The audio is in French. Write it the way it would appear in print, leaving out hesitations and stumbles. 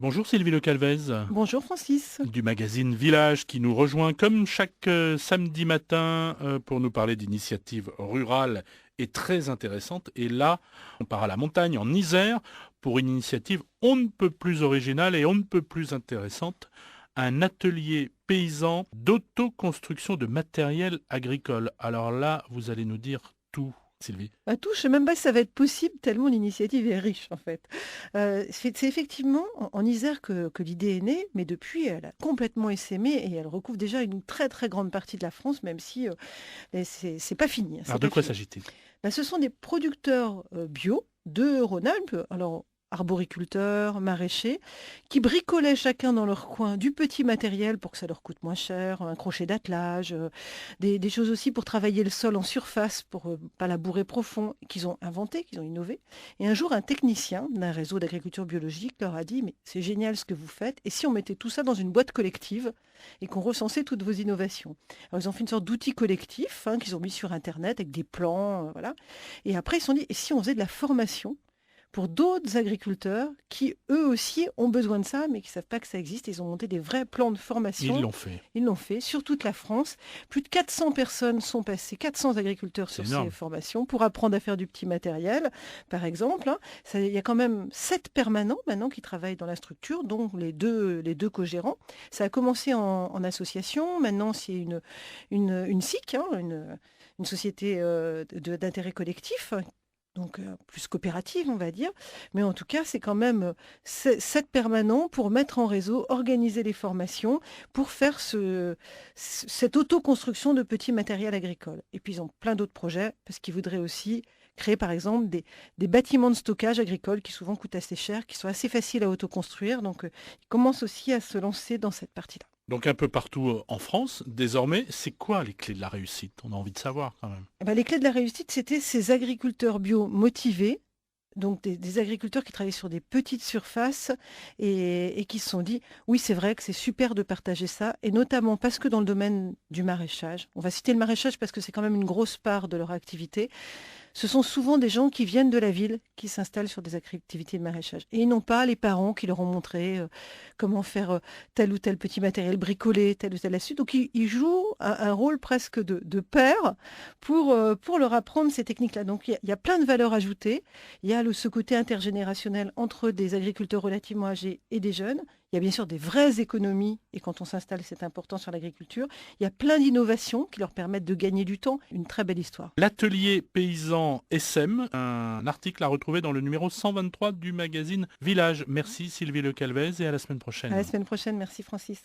Bonjour Sylvie Le Calvez Bonjour Francis. du magazine Village qui nous rejoint comme chaque samedi matin pour nous parler d'initiatives rurales et très intéressantes. Et là, on part à la montagne en Isère pour une initiative on ne peut plus originale et on ne peut plus intéressante, un atelier paysan d'autoconstruction de matériel agricole. Alors là, vous allez nous dire tout, Sylvie. Tout, je ne sais même pas si ça va être possible tellement l'initiative est riche en fait. C'est effectivement en Isère que l'idée est née, mais depuis elle a complètement essaimé et elle recouvre déjà une très très grande partie de la France, même si c'est pas fini, hein, Alors c'est de pas quoi fini. s'agit-il? Ce sont des producteurs bio de Rhône-Alpes, alors arboriculteurs, maraîchers, qui bricolaient chacun dans leur coin du petit matériel pour que ça leur coûte moins cher, un crochet d'attelage, des choses aussi pour travailler le sol en surface, pour pas labourer profond, qu'ils ont inventé, qu'ils ont innové. Et un jour, un technicien d'un réseau d'agriculture biologique leur a dit, mais c'est génial ce que vous faites, et si on mettait tout ça dans une boîte collective et qu'on recensait toutes vos innovations. Alors, ils ont fait une sorte d'outil collectif qu'ils ont mis sur Internet avec des plans, voilà. Et après, ils se sont dit, et si on faisait de la formation pour d'autres agriculteurs qui, eux aussi, ont besoin de ça, mais qui ne savent pas que ça existe. Ils ont monté des vrais plans de Ils formation. l'ont fait. Ils l'ont fait sur toute la France. Plus de 400 personnes sont passées, 400 agriculteurs C'est sur ces énorme. formations pour apprendre à faire du petit matériel, par exemple. Il y a quand même 7 permanents maintenant qui travaillent dans la structure, dont les deux co-gérants. Ça a commencé en association. Maintenant, c'est une SIC, une société d'intérêt collectif, donc plus coopérative, on va dire. Mais en tout cas, c'est quand même 7 permanents pour mettre en réseau, organiser les formations, pour faire cette autoconstruction de petits matériels agricoles. Et puis, ils ont plein d'autres projets, parce qu'ils voudraient aussi créer, par exemple, des bâtiments de stockage agricole qui souvent coûtent assez cher, qui sont assez faciles à autoconstruire. Donc, ils commencent aussi à se lancer dans cette partie-là. Donc un peu partout en France, désormais, c'est quoi les clés de la réussite? On a envie de savoir quand même. Eh ben, les clés de la réussite, c'était ces agriculteurs bio motivés, donc des agriculteurs qui travaillent sur des petites surfaces et qui se sont dit, oui, c'est vrai que c'est super de partager ça, et notamment parce que dans le domaine du maraîchage, on va citer le maraîchage parce que c'est quand même une grosse part de leur activité, ce sont souvent des gens qui viennent de la ville, qui s'installent sur des activités de maraîchage. Et ils n'ont pas les parents qui leur ont montré comment faire tel ou tel petit matériel bricolé, telle ou telle astuce. Donc ils jouent un rôle presque de père pour leur apprendre ces techniques-là. Donc il y a plein de valeurs ajoutées. Il y a ce côté intergénérationnel entre des agriculteurs relativement âgés et des jeunes. Il y a bien sûr des vraies économies, et quand on s'installe, c'est important sur l'agriculture. Il y a plein d'innovations qui leur permettent de gagner du temps. Une très belle histoire. L'atelier paysan SM, un article à retrouver dans le numéro 123 du magazine Village. Merci Sylvie Le Calvez et à la semaine À la prochaine. semaine prochaine. Merci Francis.